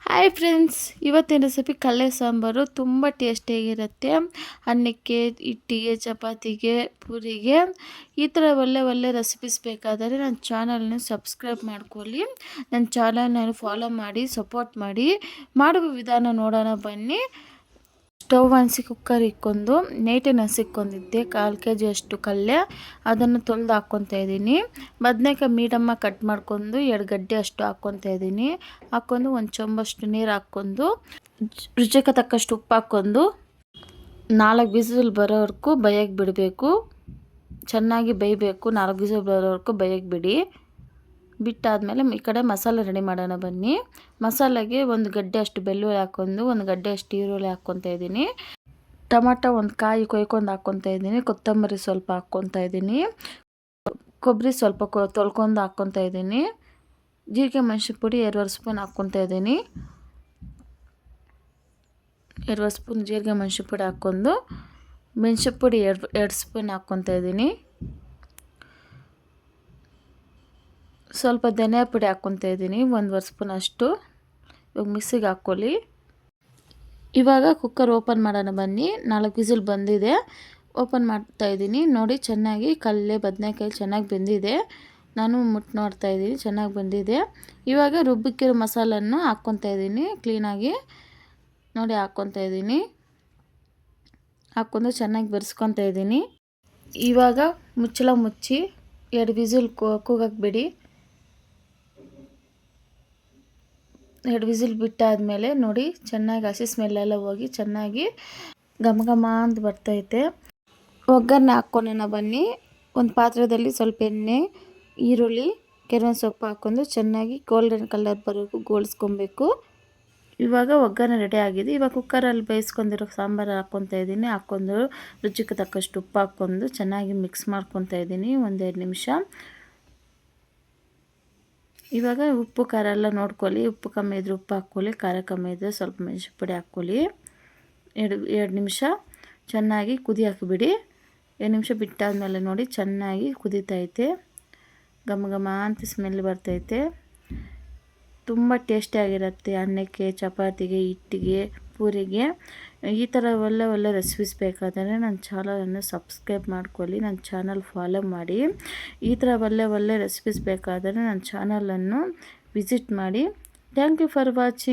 Hi friends, ಇವತ್ತಿನ recipe ಕಡಲೆ ಸಾಂಬಾರು ತುಂಬ ಟೇಸ್ಟಿಯಾಗಿರುತ್ತೆ. ಅನ್ನಕ್ಕೆ, ಹಿಟ್ಟಿಗೆ, ಚಪಾತಿಗೆ, ಪೂರಿಗೆ ಈ ಥರ ಒಳ್ಳೆ ರೆಸಿಪೀಸ್ ಬೇಕಾದರೆ ನನ್ನ ಚಾನಲ್ನ ಸಬ್ಸ್ಕ್ರೈಬ್ ಮಾಡ್ಕೊಳ್ಳಿ. ನನ್ನ ಚಾನಲ್ನ ಫಾಲೋ ಮಾಡಿ, ಸಪೋರ್ಟ್ ಮಾಡಿ. ಮಾಡುವ ವಿಧಾನ ನೋಡೋಣ ಬನ್ನಿ. ಸ್ಟವ್ ಅನಿಸಿ ಕುಕ್ಕರ್ ಇಕ್ಕೊಂಡು ನೈಟನ್ನು ಹಸಿಕ್ಕೊಂಡಿದ್ದೆ 1/4 kg ಅಷ್ಟು ಕಡಲೆ, ಅದನ್ನು ತೊಳೆದು ಹಾಕ್ಕೊತಾ ಇದ್ದೀನಿ. ಬದನೇಕಾಯಿ ಮೀಡಿಯಮ್ಮಾಗಿ ಕಟ್ ಮಾಡ್ಕೊಂಡು 2 ಗಡ್ಡೆ ಅಷ್ಟು ಹಾಕ್ಕೊತಾ ಇದ್ದೀನಿ. ಹಾಕ್ಕೊಂಡು 1 ಚಮಚಷ್ಟು ನೀರು ಹಾಕ್ಕೊಂಡು ರುಚಿಗೆ ತಕ್ಕಷ್ಟು ಉಪ್ಪು ಹಾಕ್ಕೊಂಡು 4 ವಿಸಿಲ್ ಬರೋವರೆಗೂ ಬೇಯಕ್ಕೆ ಬಿಡಬೇಕು. ಚೆನ್ನಾಗಿ ಬೇಯಬೇಕು. 4 ವಿಸಿಲ್ ಬರೋವರೆಗೂ ಬೇಯಕ್ಕೆ ಬಿಡಿ. ಬಿಟ್ಟಾದಮೇಲೆ ಈ ಕಡೆ ಮಸಾಲೆ ರೆಡಿ ಮಾಡೋಣ ಬನ್ನಿ. ಮಸಾಲೆಗೆ 1 ಗಡ್ಡೆ ಅಷ್ಟು ಬೆಳ್ಳುಳ್ಳಿ ಹಾಕ್ಕೊಂಡು 1 ಗಡ್ಡೆ ಅಷ್ಟು ಈರುಳ್ಳಿ ಹಾಕ್ಕೊತಾ ಇದ್ದೀನಿ. ಟೊಮಾಟೊ 1 ಕಾಯಿ ಕೊಯ್ಕೊಂಡು ಹಾಕ್ಕೊತಾ ಇದ್ದೀನಿ. ಕೊತ್ತಂಬರಿ ಸ್ವಲ್ಪ ಹಾಕ್ಕೊತಾ ಇದ್ದೀನಿ. ಕೊಬ್ಬರಿ ಸ್ವಲ್ಪ ತೊಳ್ಕೊಂಡು ಹಾಕ್ಕೊತಾ ಇದ್ದೀನಿ. ಜೀರಿಗೆ ಮೆಣಸಿನ ಪುಡಿ 2 ಸ್ಪೂನ್ ಹಾಕ್ಕೊತಾ ಇದ್ದೀನಿ. 2 ಸ್ಪೂನ್ ಜೀರಿಗೆ ಮೆಣಸಿನ ಪುಡಿ ಹಾಕ್ಕೊಂಡು ಮೆಣಸಿನ ಪುಡಿ 2 ಸ್ಪೂನ್ ಹಾಕ್ಕೊತಾ ಇದ್ದೀನಿ. ಸ್ವಲ್ಪ ಧನಿಯಾ ಪುಡಿ ಹಾಕ್ಕೊತಾ ಇದ್ದೀನಿ 1 ಸ್ಪೂನ್ ಅಷ್ಟು. ಇವಾಗ ಮಿಕ್ಸಿಗೆ ಹಾಕ್ಕೊಳ್ಳಿ. ಇವಾಗ ಕುಕ್ಕರ್ ಓಪನ್ ಮಾಡೋಣ ಬನ್ನಿ. 4 ವಿಸಿಲ್ ಬಂದಿದೆ. ಓಪನ್ ಮಾಡ್ತಾ ಇದ್ದೀನಿ. ನೋಡಿ, ಚೆನ್ನಾಗಿ ಕಡಲೆ ಬದನೆಕಾಯಿ ಚೆನ್ನಾಗಿ ಬೆಂದಿದೆ. ನಾನು ಮುಟ್ಟು ನೋಡ್ತಾ ಇದ್ದೀನಿ, ಚೆನ್ನಾಗಿ ಬಂದಿದೆ. ಇವಾಗ ರುಬ್ಬಿಕ್ಕಿರೋ ಮಸಾಲನ್ನು ಹಾಕ್ಕೊತಾ ಇದ್ದೀನಿ. ಕ್ಲೀನಾಗಿ ನೋಡಿ ಹಾಕ್ಕೊತಾ ಇದ್ದೀನಿ. ಹಾಕ್ಕೊಂಡು ಚೆನ್ನಾಗಿ ಬೆರೆಸ್ಕೊತಾ ಇದ್ದೀನಿ. ಇವಾಗ ಮುಚ್ಚಳ ಮುಚ್ಚಿ 2 ವಿಸಿಲ್ ಕೂಗಕ್ಕೆ ಬಿಡಿ. 2 ವಿಸಿಲ್ ಬಿಟ್ಟಾದಮೇಲೆ ನೋಡಿ, ಚೆನ್ನಾಗಿ ಹಸಿ ಸ್ಮೆಲ್ಲೆಲ್ಲ ಹೋಗಿ ಚೆನ್ನಾಗಿ ಘಮ ಅಂತ ಬರ್ತೈತೆ. ಒಗ್ಗರಣೆ ಹಾಕ್ಕೊಳ್ಳೋಣ ಬನ್ನಿ. ಒಂದು ಪಾತ್ರೆಯಲ್ಲಿ ಸ್ವಲ್ಪ ಎಣ್ಣೆ, ಈರುಳ್ಳಿ, ಕೆರವೇ ಸೊಪ್ಪು ಹಾಕ್ಕೊಂಡು ಚೆನ್ನಾಗಿ ಗೋಲ್ಡನ್ ಕಲರ್ ಬರೋವರೆಗೂ ಗೋಳಿಸ್ಕೊಬೇಕು. ಇವಾಗ ಒಗ್ಗರಣೆ ರೆಡಿ ಆಗಿದೆ. ಇವಾಗ ಕುಕ್ಕರಲ್ಲಿ ಬೇಯಿಸ್ಕೊಂಡಿರೋ ಸಾಂಬಾರು ಹಾಕ್ಕೊತಾ ಇದ್ದೀನಿ. ಹಾಕ್ಕೊಂಡು ರುಚಿಗೆ ತಕ್ಕಷ್ಟು ಉಪ್ಪು ಹಾಕ್ಕೊಂಡು ಚೆನ್ನಾಗಿ ಮಿಕ್ಸ್ ಮಾಡ್ಕೊತಾ ಇದ್ದೀನಿ 1-2 ನಿಮಿಷ. ಇವಾಗ ಉಪ್ಪು ಖಾರ ಎಲ್ಲ ನೋಡ್ಕೊಳ್ಳಿ. ಉಪ್ಪು ಕಮ್ಮಿ ಇದ್ದರೆ ಉಪ್ಪು ಹಾಕ್ಕೊಳ್ಳಿ, ಖಾರ ಕಮ್ಮಿ ಇದ್ದರೆ ಸ್ವಲ್ಪ ಮೆಣಸಿನ ಪುಡಿ ಹಾಕ್ಕೊಳ್ಳಿ. 2 ನಿಮಿಷ ಚೆನ್ನಾಗಿ ಕುದಿ ಹಾಕಿಬಿಡಿ. 2 ನಿಮಿಷ ಬಿಟ್ಟಾದಮೇಲೆ ನೋಡಿ, ಚೆನ್ನಾಗಿ ಕುದೀತೈತೆ. ಘಮ ಅಂತ ಸ್ಮೆಲ್ ಬರ್ತೈತೆ. ತುಂಬ ಟೇಸ್ಟಿಯಾಗಿರುತ್ತೆ. ಅನ್ನಕ್ಕೆ, ಚಪಾತಿಗೆ, ಹಿಟ್ಟಿಗೆ, ಪೂರಿಗೆ ಈ ಥರ ಒಳ್ಳೆ ರೆಸಿಪೀಸ್ ಬೇಕಾದರೆ ನನ್ನ ಚಾನಲನ್ನು ಸಬ್ಸ್ಕ್ರೈಬ್ ಮಾಡ್ಕೊಳ್ಳಿ. ನನ್ನ ಚಾನಲ್ ಫಾಲೋ ಮಾಡಿ. ಈ ಥರ ಒಳ್ಳೆ ರೆಸಿಪೀಸ್ ಬೇಕಾದರೆ ನನ್ನ ಚಾನಲನ್ನು ವಿಸಿಟ್ ಮಾಡಿ. Thank you for watching.